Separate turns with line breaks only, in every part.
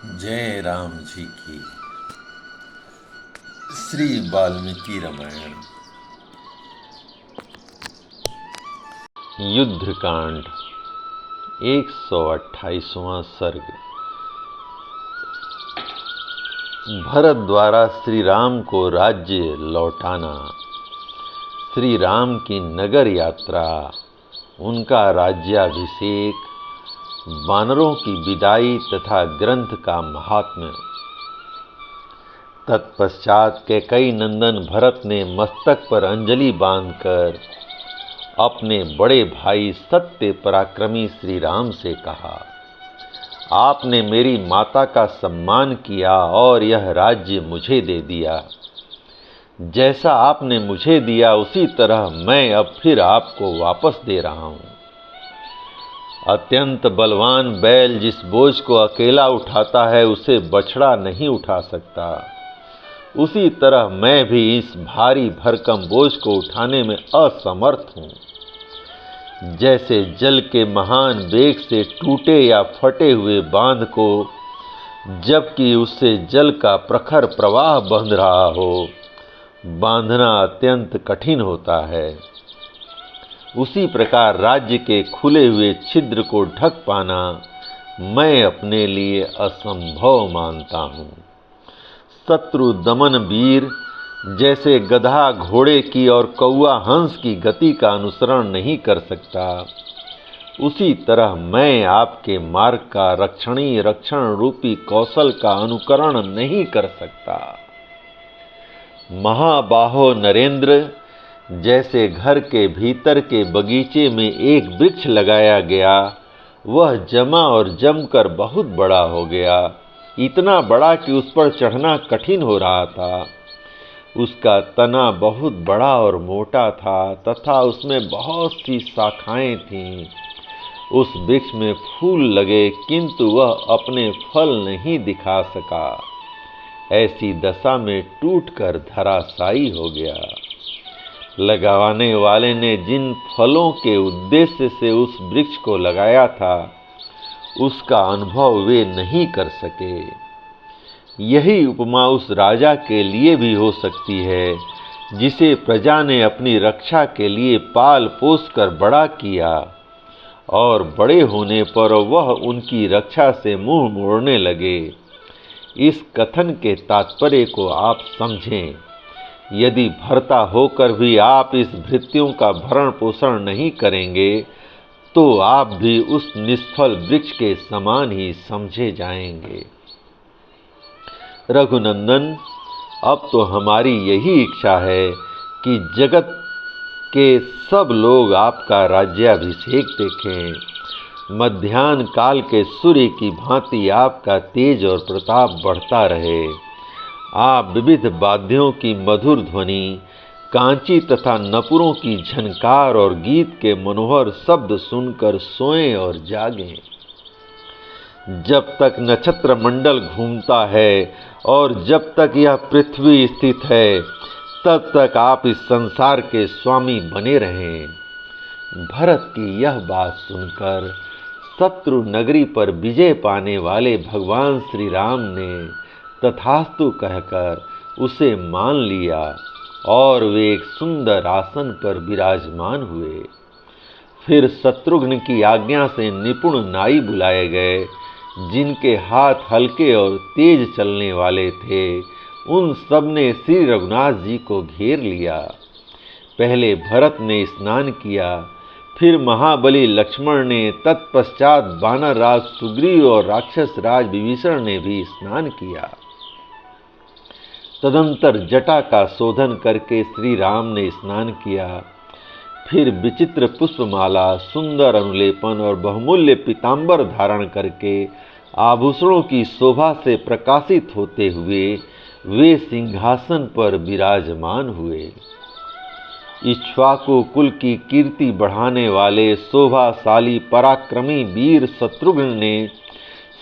जय राम जी की। श्री वाल्मीकि रामायण।
युद्धकांड 128वां सर्ग। भरत द्वारा श्री राम को राज्य लौटाना, श्री राम की नगर यात्रा, उनका राज्याभिषेक, वानरों की विदाई तथा ग्रंथ का महात्म्य। तत्पश्चात कैकेयी नंदन भरत ने मस्तक पर अंजलि बांधकर अपने बड़े भाई सत्य पराक्रमी श्री राम से कहा, आपने मेरी माता का सम्मान किया और यह राज्य मुझे दे दिया। जैसा आपने मुझे दिया उसी तरह मैं अब फिर आपको वापस दे रहा हूँ। अत्यंत बलवान बैल जिस बोझ को अकेला उठाता है उसे बछड़ा नहीं उठा सकता, उसी तरह मैं भी इस भारी भरकम बोझ को उठाने में असमर्थ हूँ। जैसे जल के महान वेग से टूटे या फटे हुए बांध को, जबकि उससे जल का प्रखर प्रवाह बंध रहा हो, बांधना अत्यंत कठिन होता है, उसी प्रकार राज्य के खुले हुए छिद्र को ढक पाना मैं अपने लिए असंभव मानता हूँ। शत्रु दमन वीर जैसे गधा घोड़े की और कौआ हंस की गति का अनुसरण नहीं कर सकता, उसी तरह मैं आपके मार्ग का रक्षण रूपी कौशल का अनुकरण नहीं कर सकता। महाबाहो नरेंद्र जैसे घर के भीतर के बगीचे में एक वृक्ष लगाया गया, वह जमा और जमकर बहुत बड़ा हो गया, इतना बड़ा कि उस पर चढ़ना कठिन हो रहा था। उसका तना बहुत बड़ा और मोटा था तथा उसमें बहुत सी शाखाएं थीं। उस वृक्ष में फूल लगे किंतु वह अपने फल नहीं दिखा सका। ऐसी दशा में टूटकर धराशायी हो गया। लगाने वाले ने जिन फलों के उद्देश्य से उस वृक्ष को लगाया था, उसका अनुभव वे नहीं कर सके। यही उपमा उस राजा के लिए भी हो सकती है, जिसे प्रजा ने अपनी रक्षा के लिए पाल पोस कर बड़ा किया और बड़े होने पर वह उनकी रक्षा से मुंह मोड़ने लगे। इस कथन के तात्पर्य को आप समझें। यदि भर्ता होकर भी आप इस भृत्यों का भरण पोषण नहीं करेंगे, तो आप भी उस निष्फल वृक्ष के समान ही समझे जाएंगे। रघुनंदन, अब तो हमारी यही इच्छा है कि जगत के सब लोग आपका राज्याभिषेक देखें। मध्याह्न काल के सूर्य की भांति आपका तेज और प्रताप बढ़ता रहे। आप विविध वाद्यों की मधुर ध्वनि, कांची तथा नपुरों की झनकार और गीत के मनोहर शब्द सुनकर सोएं और जागें। जब तक नक्षत्र मंडल घूमता है और जब तक यह पृथ्वी स्थित है, तब तक आप इस संसार के स्वामी बने रहें। भरत की यह बात सुनकर शत्रु नगरी पर विजय पाने वाले भगवान श्री राम ने तथास्तु कहकर उसे मान लिया और वे एक सुंदर आसन पर विराजमान हुए। फिर शत्रुघ्न की आज्ञा से निपुण नाई बुलाए गए, जिनके हाथ हल्के और तेज चलने वाले थे। उन सब ने श्री रघुनाथ जी को घेर लिया। पहले भरत ने स्नान किया, फिर महाबली लक्ष्मण ने, तत्पश्चात वानर राज सुग्रीव और राक्षस राज विभीषण ने भी स्नान किया। तदंतर जटा का शोधन करके श्री राम ने स्नान किया। फिर विचित्र पुष्पमाला, सुंदर अनुलेपन और बहुमूल्य पीतांबर धारण करके आभूषणों की शोभा से प्रकाशित होते हुए वे सिंहासन पर विराजमान हुए। इक्ष्वाकु कुल की कीर्ति बढ़ाने वाले शोभाशाली पराक्रमी वीर शत्रुघ्न ने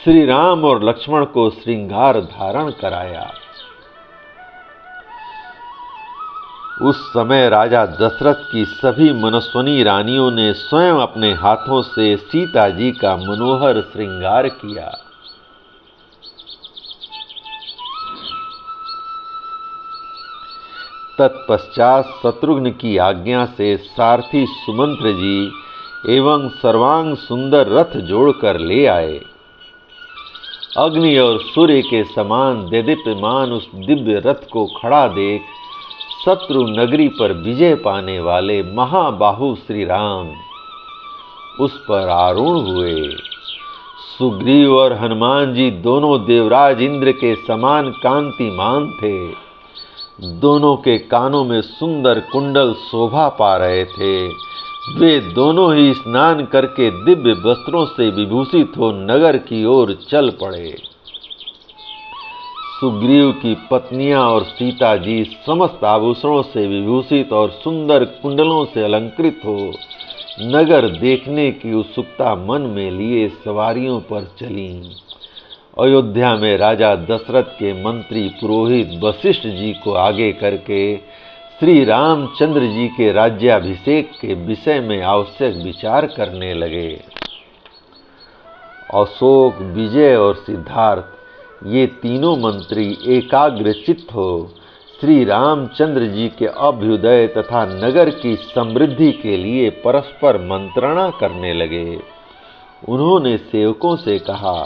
श्री राम और लक्ष्मण को श्रृंगार धारण कराया। उस समय राजा दशरथ की सभी मनस्विनी रानियों ने स्वयं अपने हाथों से सीता जी का मनोहर श्रृंगार किया। तत्पश्चात शत्रुघ्न की आज्ञा से सारथी सुमंत्र जी एवं सर्वांग सुंदर रथ जोड़कर ले आए। अग्नि और सूर्य के समान देदीप्यमान उस दिव्य रथ को खड़ा देख शत्रु नगरी पर विजय पाने वाले महाबाहु श्री राम उस पर आरूढ़ हुए। सुग्रीव और हनुमान जी दोनों देवराज इंद्र के समान कांतिमान थे। दोनों के कानों में सुंदर कुंडल शोभा पा रहे थे। वे दोनों ही स्नान करके दिव्य वस्त्रों से विभूषित हो नगर की ओर चल पड़े। सुग्रीव की पत्नियां और सीता जी समस्त आभूषणों से विभूषित और सुंदर कुंडलों से अलंकृत हो नगर देखने की उत्सुकता मन में लिए सवारियों पर चलीं। अयोध्या में राजा दशरथ के मंत्री पुरोहित वशिष्ठ जी को आगे करके श्री रामचंद्र जी के राज्याभिषेक के विषय में आवश्यक विचार करने लगे। अशोक, विजय और सिद्धार्थ ये तीनों मंत्री एकाग्रचित्त हो श्री रामचंद्र जी के अभ्युदय तथा नगर की समृद्धि के लिए परस्पर मंत्रणा करने लगे। उन्होंने सेवकों से कहा,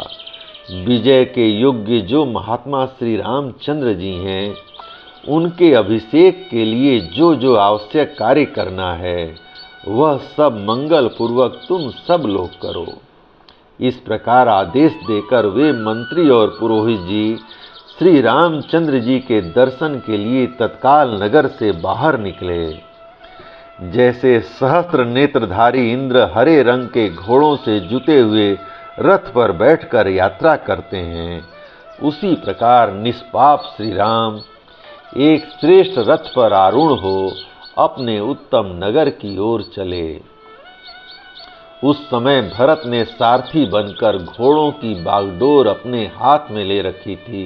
विजय के योग्य जो महात्मा श्री रामचंद्र जी हैं, उनके अभिषेक के लिए जो जो आवश्यक कार्य करना है वह सब मंगल पूर्वक तुम सब लोग करो। इस प्रकार आदेश देकर वे मंत्री और पुरोहित जी श्री रामचंद्र जी के दर्शन के लिए तत्काल नगर से बाहर निकले। जैसे सहस्त्र नेत्रधारी इंद्र हरे रंग के घोड़ों से जुते हुए रथ पर बैठकर यात्रा करते हैं, उसी प्रकार निष्पाप श्री राम एक श्रेष्ठ रथ पर आरूढ़ हो अपने उत्तम नगर की ओर चले। उस समय भरत ने सारथी बनकर घोड़ों की बागडोर अपने हाथ में ले रखी थी।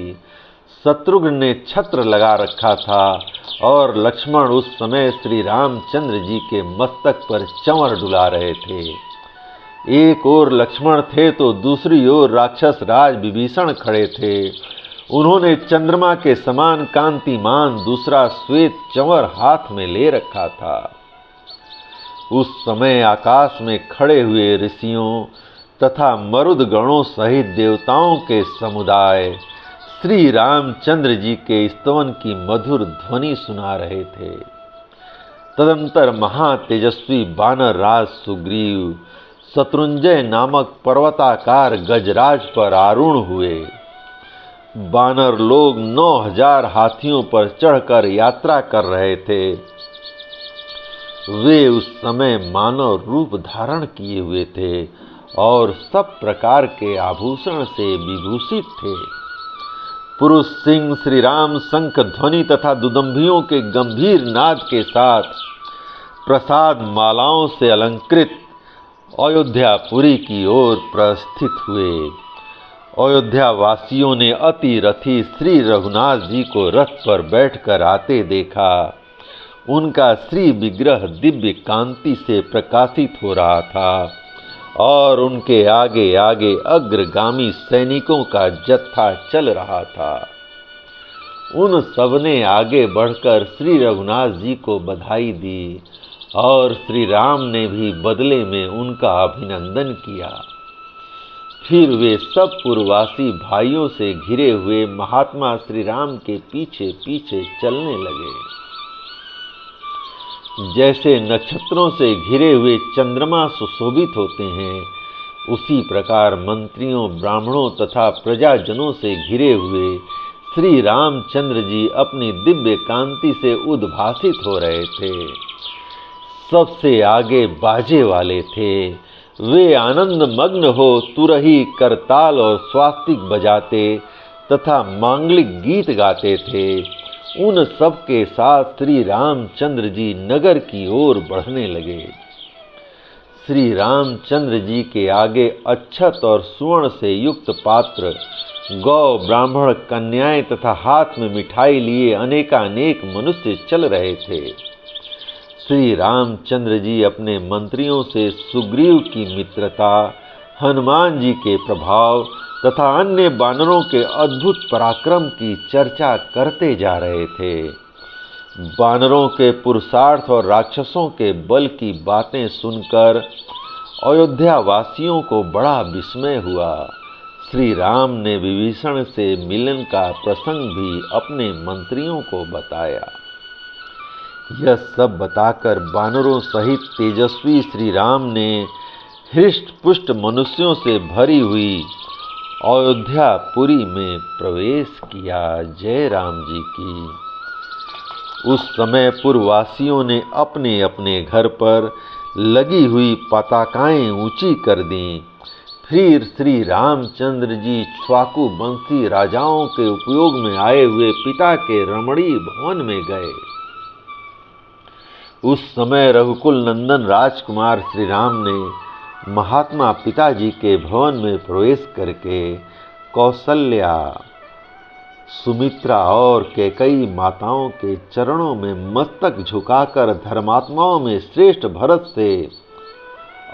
शत्रुघ्न ने छत्र लगा रखा था और लक्ष्मण उस समय श्री रामचंद्र जी के मस्तक पर चंवर डुला रहे थे। एक ओर लक्ष्मण थे तो दूसरी ओर राक्षस राज विभीषण खड़े थे। उन्होंने चंद्रमा के समान कांतिमान दूसरा श्वेत चंवर हाथ में ले रखा था। उस समय आकाश में खड़े हुए ऋषियों तथा मरुद गणों सहित देवताओं के समुदाय श्री रामचंद्र जी के स्तवन की मधुर ध्वनि सुना रहे थे। तदंतर महातेजस्वी वानर राज सुग्रीव शत्रुंजय नामक पर्वताकार गजराज पर आरूढ़ हुए। वानर लोग 9000 हाथियों पर चढ़कर यात्रा कर रहे थे। वे उस समय मानव रूप धारण किए हुए थे और सब प्रकार के आभूषण से विभूषित थे। पुरुष सिंह श्री राम शंख ध्वनि तथा दुदंभियों के गंभीर नाद के साथ प्रसाद मालाओं से अलंकृत अयोध्यापुरी की ओर प्रस्थित हुए। अयोध्या वासियों ने अति रथी श्री रघुनाथ जी को रथ पर बैठकर आते देखा। उनका श्री विग्रह दिव्य कांति से प्रकाशित हो रहा था और उनके आगे आगे अग्रगामी सैनिकों का जत्था चल रहा था। उन सबने आगे बढ़कर श्री रघुनाथ जी को बधाई दी और श्री राम ने भी बदले में उनका अभिनंदन किया। फिर वे सब पूर्ववासी भाइयों से घिरे हुए महात्मा श्री राम के पीछे पीछे चलने लगे। जैसे नक्षत्रों से घिरे हुए चंद्रमा सुशोभित होते हैं, उसी प्रकार मंत्रियों, ब्राह्मणों तथा प्रजाजनों से घिरे हुए श्री रामचंद्र जी अपनी दिव्य कांति से उद्भासित हो रहे थे। सबसे आगे बाजे वाले थे। वे आनंद मग्न हो तुरही, करताल और स्वास्तिक बजाते तथा मांगलिक गीत गाते थे। उन सब के साथ श्री रामचंद्र जी नगर की ओर बढ़ने लगे। श्री रामचंद्र जी के आगे अक्षत और सुवर्ण से युक्त पात्र, गौ, ब्राह्मण, कन्याएं तथा हाथ में मिठाई लिए अनेकानेक मनुष्य चल रहे थे। श्री रामचंद्र जी अपने मंत्रियों से सुग्रीव की मित्रता, हनुमान जी के प्रभाव तथा अन्य वानरों के अद्भुत पराक्रम की चर्चा करते जा रहे थे। वानरों के पुरुषार्थ और राक्षसों के बल की बातें सुनकर अयोध्या वासियों को बड़ा विस्मय हुआ। श्री राम ने विभीषण से मिलन का प्रसंग भी अपने मंत्रियों को बताया। यह सब बताकर वानरों सहित तेजस्वी श्री राम ने हृष्ट पुष्ट मनुष्यों से भरी हुई अयोध्यापुरी में प्रवेश किया। जय राम जी की। उस समय पुरवासियों ने अपने अपने घर पर लगी हुई पताकाएं ऊंची कर दीं। फिर श्री रामचंद्र जी छ्वाकू बंसी राजाओं के उपयोग में आए हुए पिता के रमणीय भवन में गए। उस समय रघुकुल नंदन राजकुमार श्री राम ने महात्मा पिताजी के भवन में प्रवेश करके कौशल्या, सुमित्रा और कैकेयी माताओं के चरणों में मस्तक झुकाकर धर्मात्माओं में श्रेष्ठ भरत से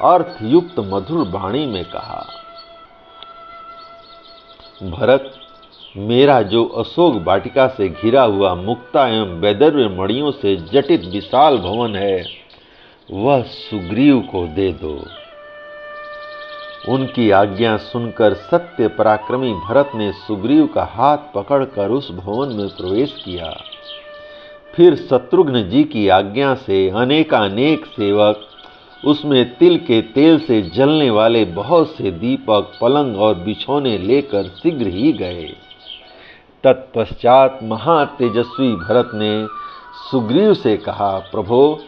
अर्थयुक्त मधुर वाणी में कहा, भरत, मेरा जो अशोक वाटिका से घिरा हुआ मुक्ता एवं वैदर्भ्य मणियों से जटित विशाल भवन है, वह सुग्रीव को दे दो। उनकी आज्ञा सुनकर सत्य पराक्रमी भरत ने सुग्रीव का हाथ पकड़कर उस भवन में प्रवेश किया। फिर शत्रुघ्न जी की आज्ञा से अनेकानेक सेवक उसमें तिल के तेल से जलने वाले बहुत से दीपक, पलंग और बिछौने लेकर शीघ्र ही गए। तत्पश्चात महातेजस्वी भरत ने सुग्रीव से कहा, प्रभो,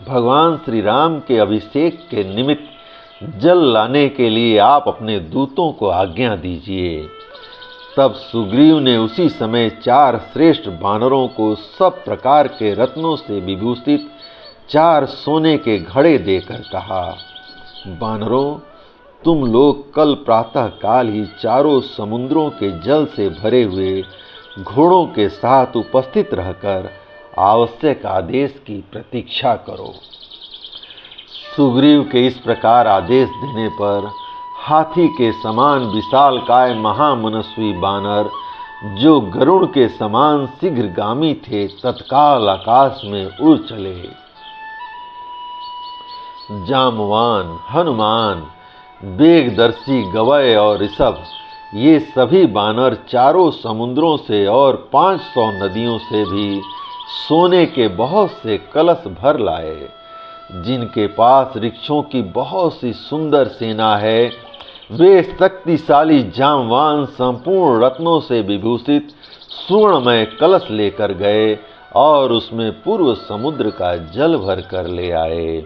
भगवान श्री राम के अभिषेक के निमित्त जल लाने के लिए आप अपने दूतों को आज्ञा दीजिए। तब सुग्रीव ने उसी समय 4 श्रेष्ठ वानरों को सब प्रकार के रत्नों से विभूषित 4 सोने के घड़े देकर कहा, वानरों, तुम लोग कल प्रातः काल ही चारों समुद्रों के जल से भरे हुए घोड़ों के साथ उपस्थित रहकर आवश्यक आदेश की प्रतीक्षा करो। सुग्रीव के इस प्रकार आदेश देने पर हाथी के समान विशालकाय महामनस्वी बानर, जो गरुड़ के समान शीघ्रगामी थे, तत्काल आकाश में उड़ चले। जामवान, हनुमान, वेगदर्शी गवय और ऋषभ, ये सभी बानर चारों समुद्रों से और 500 नदियों से भी सोने के बहुत से कलश भर लाए। जिनके पास वृक्षों की बहुत सी सुंदर सेना है, वे शक्तिशाली जामवान संपूर्ण रत्नों से विभूषित सुवर्णमय कलश लेकर गए और उसमें पूर्व समुद्र का जल भर कर ले आए।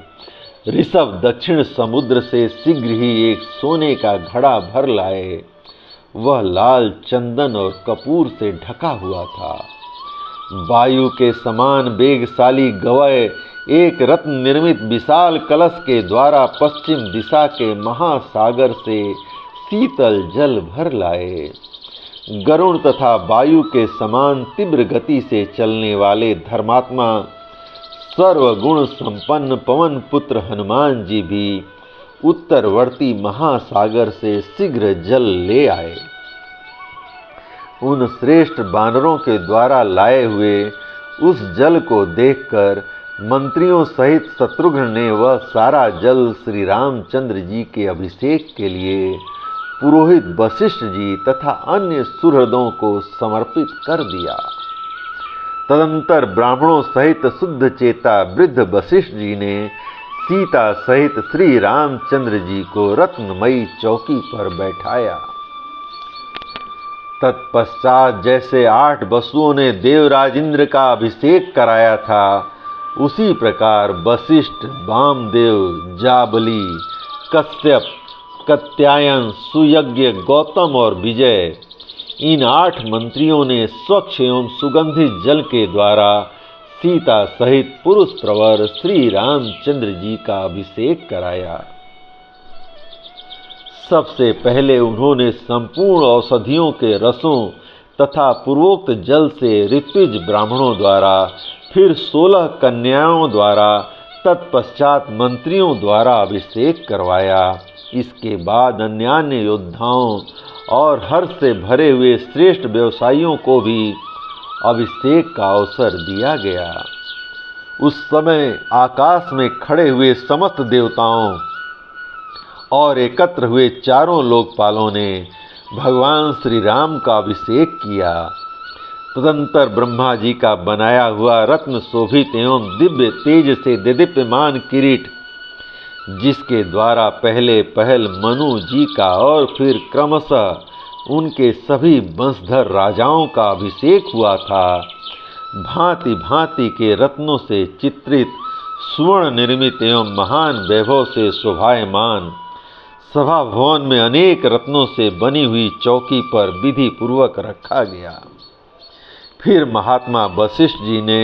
ऋषभ दक्षिण समुद्र से शीघ्र ही एक सोने का घड़ा भर लाए। वह लाल चंदन और कपूर से ढका हुआ था। वायु के समान वेगशाली गवय एक रत्न निर्मित विशाल कलश के द्वारा पश्चिम दिशा के महासागर से शीतल जल भर लाए। गरुड़ तथा वायु के समान तीव्र गति से चलने वाले धर्मात्मा सर्वगुण संपन्न पवन पुत्र हनुमान जी भी उत्तरवर्ती महासागर से शीघ्र जल ले आए। उन श्रेष्ठ वानरों के द्वारा लाए हुए उस जल को देखकर मंत्रियों सहित शत्रुघ्न ने वह सारा जल श्री रामचंद्र जी के अभिषेक के लिए पुरोहित वशिष्ठ जी तथा अन्य सुहृदों को समर्पित कर दिया। तदंतर ब्राह्मणों सहित शुद्ध चेता वृद्ध वशिष्ठ जी ने सीता सहित श्री रामचंद्र जी को रत्नमयी चौकी पर बैठाया। तत्पश्चात जैसे 8 वसुओं ने देवराज इंद्र का अभिषेक कराया था, उसी प्रकार वशिष्ठ, वामदेव, जाबली, कश्यप, कात्यायन, सुयज्ञ, गौतम और विजय, इन 8 मंत्रियों ने स्वच्छ एवं सुगंधित जल के द्वारा सीता सहित पुरुष प्रवर श्री रामचंद्र जी का अभिषेक कराया। सबसे पहले उन्होंने संपूर्ण औषधियों के रसों तथा पूर्वोक्त जल से ऋत्विज ब्राह्मणों द्वारा, फिर 16 कन्याओं द्वारा, तत्पश्चात मंत्रियों द्वारा अभिषेक करवाया। इसके बाद अन्यान्य योद्धाओं और हर्ष से भरे हुए श्रेष्ठ व्यवसायियों को भी अभिषेक का अवसर दिया गया। उस समय आकाश में खड़े हुए समस्त देवताओं और एकत्र हुए चारों लोकपालों ने भगवान श्री राम का अभिषेक किया। तदंतर ब्रह्मा जी का बनाया हुआ रत्न शोभित एवं दिव्य तेज से देदीप्यमान किरीट, जिसके द्वारा पहले पहल मनु जी का और फिर क्रमशः उनके सभी वंशधर राजाओं का अभिषेक हुआ था, भांति भांति के रत्नों से चित्रित स्वर्ण निर्मित एवं महान वैभव से शोभायमान सभा भवन में अनेक रत्नों से बनी हुई चौकी पर विधि पूर्वक रखा गया। फिर महात्मा वशिष्ठ जी ने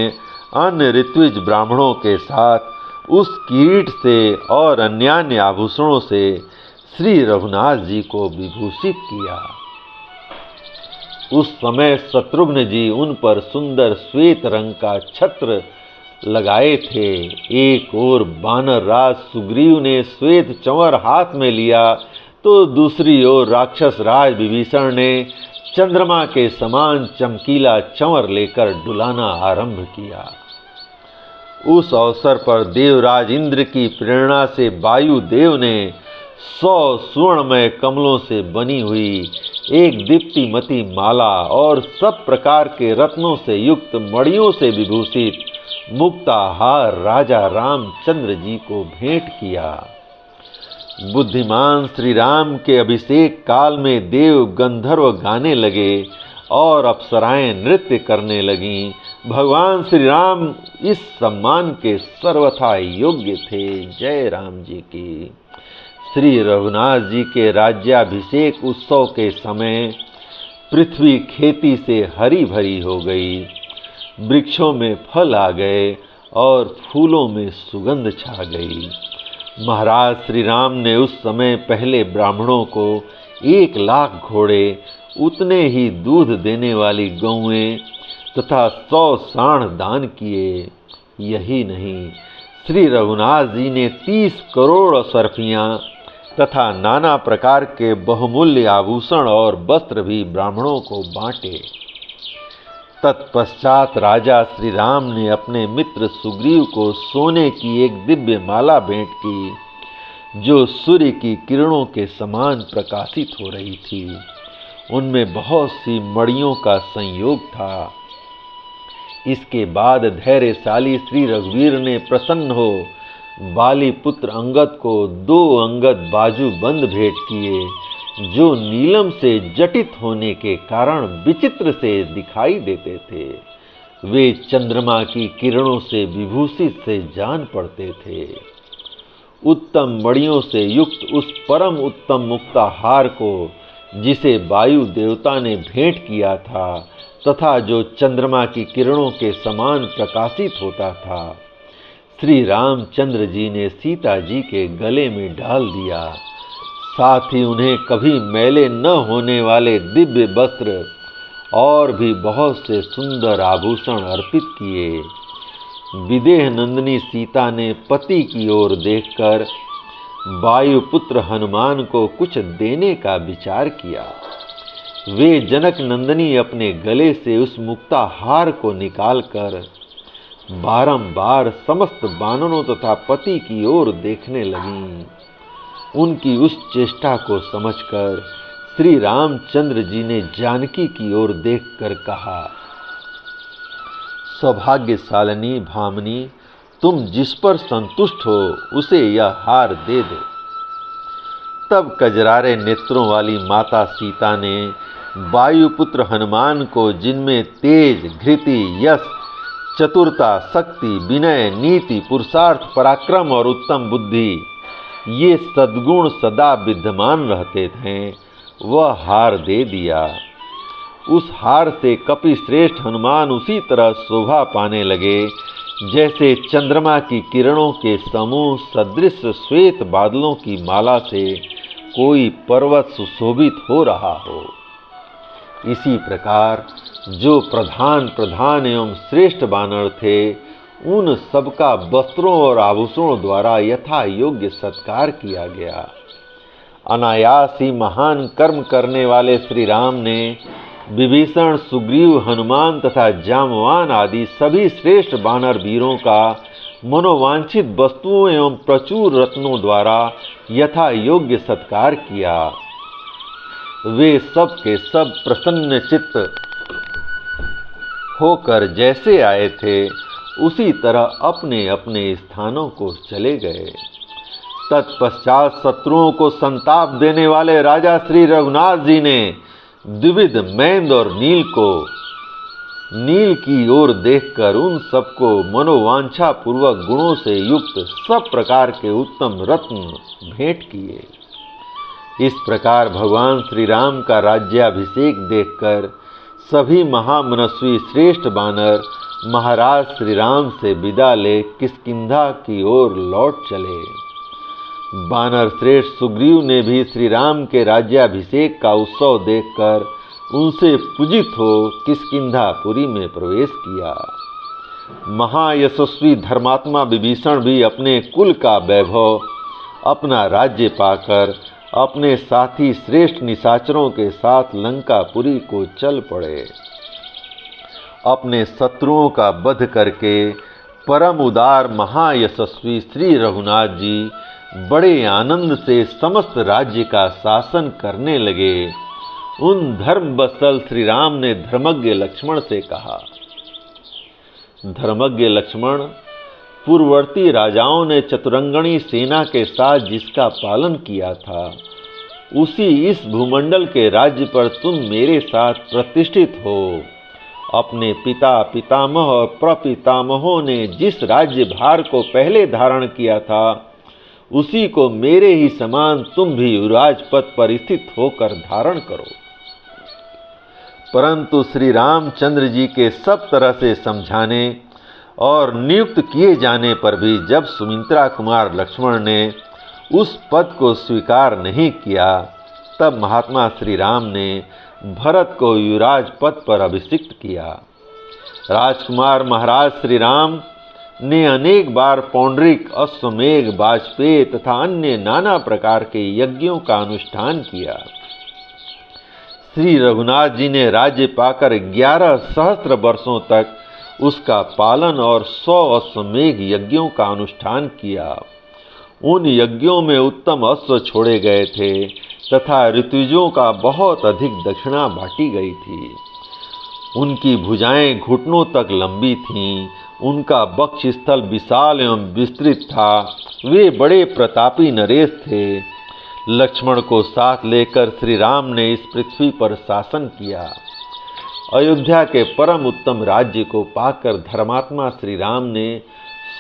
अन्य ऋत्विज ब्राह्मणों के साथ उस किरीट से और अन्यान्य आभूषणों से श्री रघुनाथ जी को विभूषित किया। उस समय शत्रुघ्न जी उन पर सुंदर श्वेत रंग का छत्र लगाए थे। एक ओर बानर राज सुग्रीव ने श्वेत चंवर हाथ में लिया, तो दूसरी ओर राक्षस राज विभीषण ने चंद्रमा के समान चमकीला चंवर लेकर डुलाना आरंभ किया। उस अवसर पर देवराज इंद्र की प्रेरणा से वायुदेव ने 100 स्वर्णमय कमलों से बनी हुई एक दीप्तिमती माला और सब प्रकार के रत्नों से युक्त मणियों से विभूषित मुक्ताहार राजा रामचंद्र जी को भेंट किया। बुद्धिमान श्री राम के अभिषेक काल में देव गंधर्व गाने लगे और अप्सराएं नृत्य करने लगीं। भगवान श्री राम इस सम्मान के सर्वथा योग्य थे। जय राम जी की। श्री रघुनाथ जी के राज्याभिषेक उत्सव के समय पृथ्वी खेती से हरी भरी हो गई, वृक्षों में फल आ गए और फूलों में सुगंध छा गई। महाराज श्री राम ने उस समय पहले ब्राह्मणों को 1,00,000 घोड़े, उतने ही दूध देने वाली गौएं तथा 100 साँड़ दान किए। यही नहीं, श्री रघुनाथ जी ने 30 करोड़ असरफियाँ तथा नाना प्रकार के बहुमूल्य आभूषण और वस्त्र भी ब्राह्मणों को बांटे। तत्पश्चात राजा श्री राम ने अपने मित्र सुग्रीव को सोने की एक दिव्य माला भेंट की, जो सूर्य की किरणों के समान प्रकाशित हो रही थी। उनमें बहुत सी मणियों का संयोग था। इसके बाद धैर्यशाली श्री रघुवीर ने प्रसन्न हो बाली पुत्र अंगद को 2 अंगद बाजू बंद भेंट किए, जो नीलम से जटित होने के कारण विचित्र से दिखाई देते थे। वे चंद्रमा की किरणों से विभूषित से जान पड़ते थे। उत्तम मणियों से युक्त उस परम उत्तम मुक्ताहार को, जिसे वायु देवता ने भेंट किया था तथा जो चंद्रमा की किरणों के समान प्रकाशित होता था, श्री रामचंद्र जी ने सीता जी के गले में डाल दिया। साथ ही उन्हें कभी मैले न होने वाले दिव्य वस्त्र और भी बहुत से सुंदर आभूषण अर्पित किए। विदेह नंदिनी सीता ने पति की ओर देखकर वायुपुत्र हनुमान को कुछ देने का विचार किया। वे जनक नंदिनी अपने गले से उस मुक्ताहार को निकालकर बारंबार समस्त वानरों तथा पति की ओर देखने लगीं। उनकी उस चेष्टा को समझकर श्री रामचंद्र जी ने जानकी की ओर देखकर कहा, सौभाग्यशालिनी भामिनी, तुम जिस पर संतुष्ट हो उसे यह हार दे दो। तब कजरारे नेत्रों वाली माता सीता ने वायुपुत्र हनुमान को, जिनमें तेज, धृति, यश, चतुरता, शक्ति, विनय, नीति, पुरुषार्थ, पराक्रम और उत्तम बुद्धि, ये सद्गुण सदा विद्यमान रहते थे, वह हार दे दिया। उस हार से कपिश्रेष्ठ हनुमान उसी तरह शोभा पाने लगे जैसे चंद्रमा की किरणों के समूह सदृश श्वेत बादलों की माला से कोई पर्वत सुशोभित हो रहा हो। इसी प्रकार जो प्रधान एवं श्रेष्ठ वानर थे, उन सबका वस्त्रों और आभूषणों द्वारा यथा योग्य सत्कार किया गया। अनायास ही महान कर्म करने वाले श्री राम ने विभीषण, सुग्रीव, हनुमान तथा जामवान आदि सभी श्रेष्ठ वानर वीरों का मनोवांछित वस्तुओं एवं प्रचुर रत्नों द्वारा यथा योग्य सत्कार किया। वे सब के सब प्रसन्न चित्त होकर जैसे आए थे उसी तरह अपने अपने स्थानों को चले गए। तत्पश्चात शत्रुओं को संताप देने वाले राजा श्री रघुनाथ जी ने द्विविध मैंद और नील की ओर देखकर उन सबको मनोवांछा पूर्वक गुणों से युक्त सब प्रकार के उत्तम रत्न भेंट किए। इस प्रकार भगवान श्री राम का राज्याभिषेक देखकर सभी महामनस्वी श्रेष्ठ वानर महाराज श्री राम से विदा ले किष्किंधा की ओर लौट चले। वानर श्रेष्ठ सुग्रीव ने भी श्री राम के राज्याभिषेक का उत्सव देखकर उनसे पूजित हो किष्किंधापुरी में प्रवेश किया। महायशस्वी धर्मात्मा विभीषण भी अपने कुल का वैभव, अपना राज्य पाकर अपने साथी श्रेष्ठ निशाचरों के साथ लंकापुरी को चल पड़े। अपने शत्रुओं का वध करके परम उदार महायशस्वी श्री रघुनाथ जी बड़े आनंद से समस्त राज्य का शासन करने लगे। उन धर्मवत्सल श्री राम ने धर्मज्ञ लक्ष्मण से कहा, धर्मज्ञ लक्ष्मण, पूर्ववर्ती राजाओं ने चतुरंगणी सेना के साथ जिसका पालन किया था, उसी इस भूमंडल के राज्य पर तुम मेरे साथ प्रतिष्ठित हो। अपने पिता, पितामह और प्रपितामहों ने जिस राज्य भार को पहले धारण किया था, उसी को मेरे ही समान तुम भी राजपद पर स्थित होकर धारण करो। परंतु श्री रामचंद्र जी के सब तरह से समझाने और नियुक्त किए जाने पर भी जब सुमित्रा कुमार लक्ष्मण ने उस पद को स्वीकार नहीं किया, तब महात्मा श्री राम ने भरत को युवराज पद पर अभिषिक्त किया। राजकुमार महाराज श्री राम ने अनेक बार पौंडरिक, अश्वमेघ, वाजपेय तथा अन्य नाना प्रकार के यज्ञों का अनुष्ठान किया। श्री रघुनाथ जी ने राज्य पाकर 11 सहस्त्र वर्षों तक उसका पालन और 100 अश्वमेघ यज्ञों का अनुष्ठान किया। उन यज्ञों में उत्तम अश्व छोड़े गए थे तथा ऋतुजों का बहुत अधिक दक्षिणा बांटी गई थी। उनकी भुजाएं घुटनों तक लंबी थीं, उनका वक्षस्थल विशाल एवं विस्तृत था। वे बड़े प्रतापी नरेश थे। लक्ष्मण को साथ लेकर श्री राम ने इस पृथ्वी पर शासन किया। अयोध्या के परम उत्तम राज्य को पाकर धर्मात्मा श्री राम ने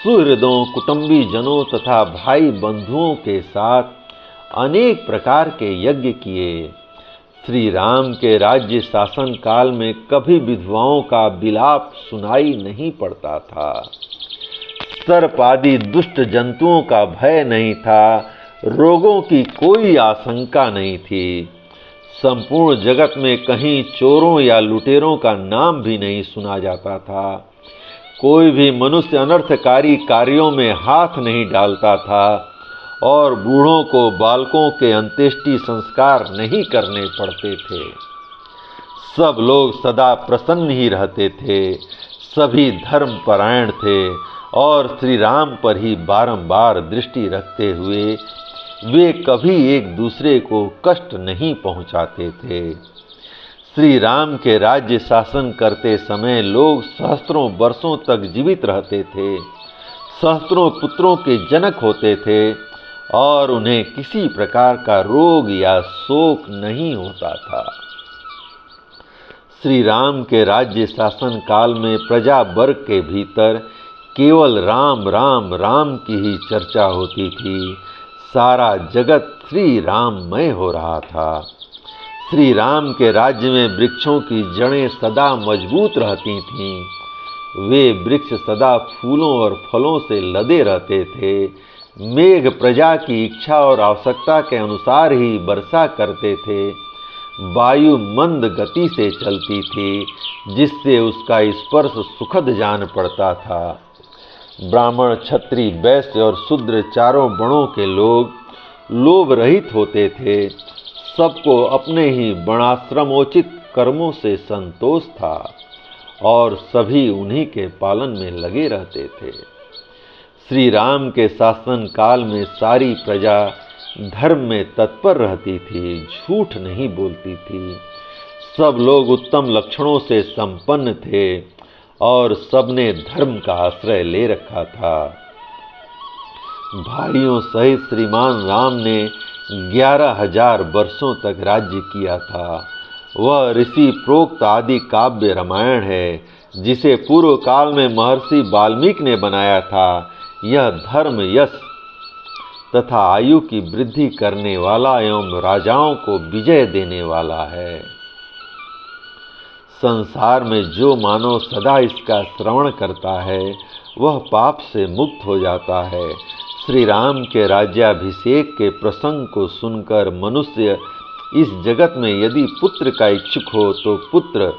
सुहृदों, कुटुंबी जनों तथा भाई बंधुओं के साथ अनेक प्रकार के यज्ञ किए। श्री राम के राज्य शासन काल में कभी विधवाओं का विलाप सुनाई नहीं पड़ता था। सर्प आदि दुष्ट जंतुओं का भय नहीं था। रोगों की कोई आशंका नहीं थी। संपूर्ण जगत में कहीं चोरों या लुटेरों का नाम भी नहीं सुना जाता था। कोई भी मनुष्य अनर्थकारी कार्यों में हाथ नहीं डालता था और बूढ़ों को बालकों के अंत्येष्टि संस्कार नहीं करने पड़ते थे। सब लोग सदा प्रसन्न ही रहते थे। सभी धर्मपरायण थे और श्री राम पर ही बारंबार दृष्टि रखते हुए वे कभी एक दूसरे को कष्ट नहीं पहुंचाते थे। श्री राम के राज्य शासन करते समय लोग सहस्त्रों वर्षों तक जीवित रहते थे, सहस्त्रों पुत्रों के जनक होते थे और उन्हें किसी प्रकार का रोग या शोक नहीं होता था। श्री राम के राज्य शासन काल में प्रजा वर्ग के भीतर केवल राम राम राम की ही चर्चा होती थी। सारा जगत श्री राममय हो रहा था। श्री राम के राज्य में वृक्षों की जड़ें सदा मजबूत रहती थीं। वे वृक्ष सदा फूलों और फलों से लदे रहते थे। मेघ प्रजा की इच्छा और आवश्यकता के अनुसार ही वर्षा करते थे। वायु मंद गति से चलती थी, जिससे उसका स्पर्श सुखद जान पड़ता था। ब्राह्मण, क्षत्रिय, वैश्य और शूद्र चारों वर्णों के लोग लोभ रहित होते थे। सबको अपने ही वर्णाश्रमोचित कर्मों से संतोष था और सभी उन्हीं के पालन में लगे रहते थे। श्री राम के शासन काल में सारी प्रजा धर्म में तत्पर रहती थी, झूठ नहीं बोलती थी। सब लोग उत्तम लक्षणों से संपन्न थे और सबने धर्म का आश्रय ले रखा था। भाइयों सहित श्रीमान राम ने 11,000 वर्षों तक राज्य किया था। वह ऋषि प्रोक्त आदि काव्य रामायण है, जिसे पूर्व काल में महर्षि वाल्मीकि ने बनाया था। यह धर्म, यश तथा आयु की वृद्धि करने वाला एवं राजाओं को विजय देने वाला है। संसार में जो मानव सदा इसका श्रवण करता है वह पाप से मुक्त हो जाता है। श्री राम के राज्याभिषेक के प्रसंग को सुनकर मनुष्य इस जगत में यदि पुत्र का इच्छुक हो तो पुत्र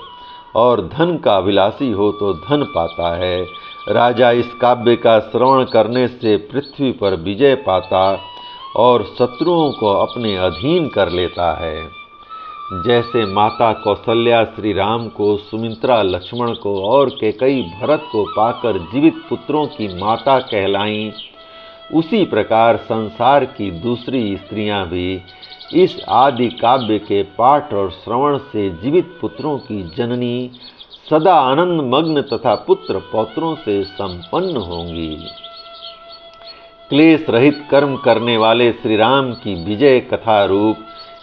और धन का अभिलाषी हो तो धन पाता है। राजा इस काव्य का श्रवण करने से पृथ्वी पर विजय पाता और शत्रुओं को अपने अधीन कर लेता है। जैसे माता कौशल्या श्री राम को, सुमित्रा लक्ष्मण को और कैकेयी भरत को पाकर जीवित पुत्रों की माता कहलाईं, उसी प्रकार संसार की दूसरी स्त्रियां भी इस आदि काव्य के पाठ और श्रवण से जीवित पुत्रों की जननी, सदा आनंद मग्न तथा पुत्र पौत्रों से संपन्न होंगी। क्लेश रहित कर्म करने वाले श्री राम की विजय कथा रूप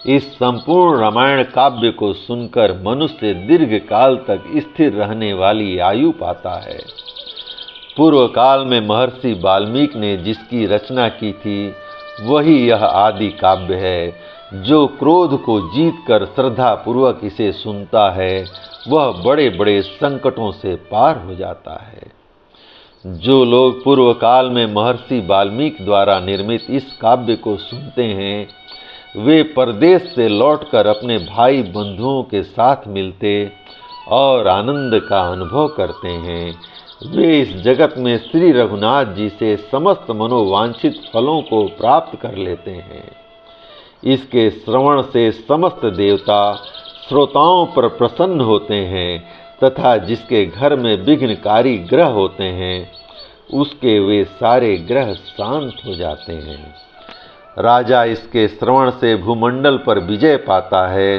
इस संपूर्ण रामायण काव्य को सुनकर मनुष्य दीर्घ काल तक स्थिर रहने वाली आयु पाता है। पूर्व काल में महर्षि वाल्मीकि ने जिसकी रचना की थी वही यह आदि काव्य है। जो क्रोध को जीतकर श्रद्धा पूर्वक इसे सुनता है वह बड़े बड़े संकटों से पार हो जाता है। जो लोग पूर्व काल में महर्षि वाल्मीकि द्वारा निर्मित इस काव्य को सुनते हैं वे परदेश से लौटकर अपने भाई बंधुओं के साथ मिलते और आनंद का अनुभव करते हैं। वे इस जगत में श्री रघुनाथ जी से समस्त मनोवांछित फलों को प्राप्त कर लेते हैं। इसके श्रवण से समस्त देवता श्रोताओं पर प्रसन्न होते हैं तथा जिसके घर में विघ्नकारी ग्रह होते हैं उसके वे सारे ग्रह शांत हो जाते हैं। राजा इसके श्रवण से भूमंडल पर विजय पाता है।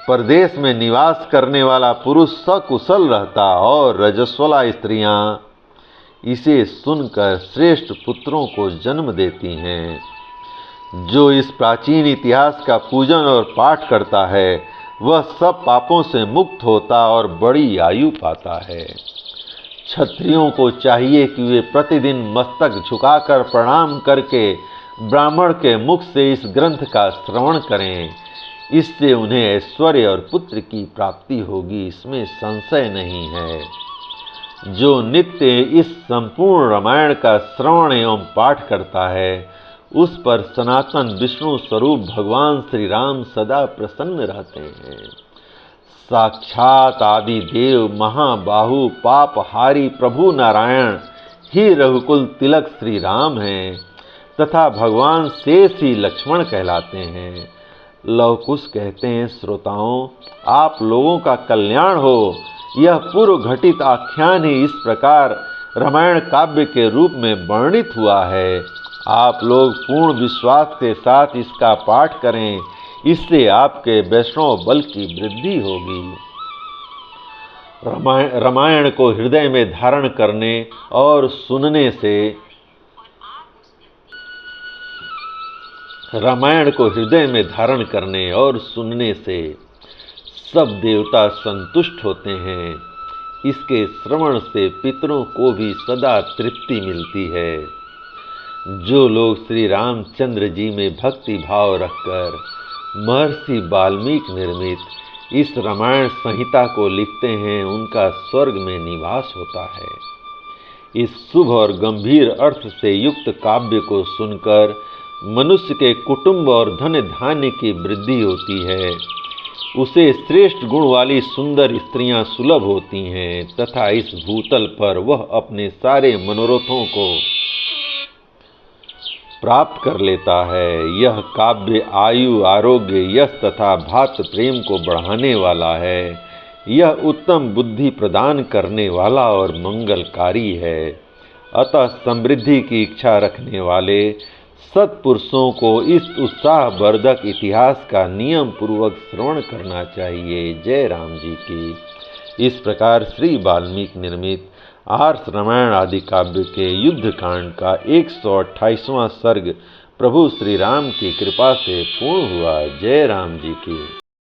परदेश में निवास करने वाला पुरुष सकुशल रहता और रजस्वला स्त्रियां इसे सुनकर श्रेष्ठ पुत्रों को जन्म देती हैं। जो इस प्राचीन इतिहास का पूजन और पाठ करता है वह सब पापों से मुक्त होता और बड़ी आयु पाता है। क्षत्रियों को चाहिए कि वे प्रतिदिन मस्तक झुकाकर प्रणाम करके ब्राह्मण के मुख से इस ग्रंथ का श्रवण करें। इससे उन्हें ऐश्वर्य और पुत्र की प्राप्ति होगी, इसमें संशय नहीं है। जो नित्य इस संपूर्ण रामायण का श्रवण एवं पाठ करता है उस पर सनातन विष्णु स्वरूप भगवान श्री राम सदा प्रसन्न रहते हैं। साक्षात आदि देव महाबाहु पापहारी प्रभु नारायण ही रघुकुल तिलक श्री राम हैं तथा भगवान शेष ही लक्ष्मण कहलाते हैं। लवकुश कहते हैं, श्रोताओं आप लोगों का कल्याण हो। यह पूर्व घटित आख्यान ही इस प्रकार रामायण काव्य के रूप में वर्णित हुआ है। आप लोग पूर्ण विश्वास के साथ इसका पाठ करें, इससे आपके वैष्णव बल की वृद्धि होगी। रामायण को हृदय में धारण करने और सुनने से सब देवता संतुष्ट होते हैं। इसके श्रवण से पितरों को भी सदा तृप्ति मिलती है। जो लोग श्री रामचंद्र जी में भक्ति भाव रखकर महर्षि वाल्मीकि निर्मित इस रामायण संहिता को लिखते हैं उनका स्वर्ग में निवास होता है। इस शुभ और गंभीर अर्थ से युक्त काव्य को सुनकर मनुष्य के कुटुंब और धन धान्य की वृद्धि होती है। उसे श्रेष्ठ गुण वाली सुंदर स्त्रियां सुलभ होती हैं तथा इस भूतल पर वह अपने सारे मनोरथों को प्राप्त कर लेता है। यह काव्य आयु, आरोग्य, यश तथा भात प्रेम को बढ़ाने वाला है। यह उत्तम बुद्धि प्रदान करने वाला और मंगलकारी है। अतः समृद्धि की इच्छा रखने वाले सत्पुरुषों को इस उत्साहवर्धक इतिहास का नियम पूर्वक श्रवण करना चाहिए। जय राम जी की। इस प्रकार श्री वाल्मीकि निर्मित आर्ष रामायण आदि काव्य के युद्ध कांड का 128वां सर्ग प्रभु श्री राम की कृपा से पूर्ण हुआ। जय राम जी की।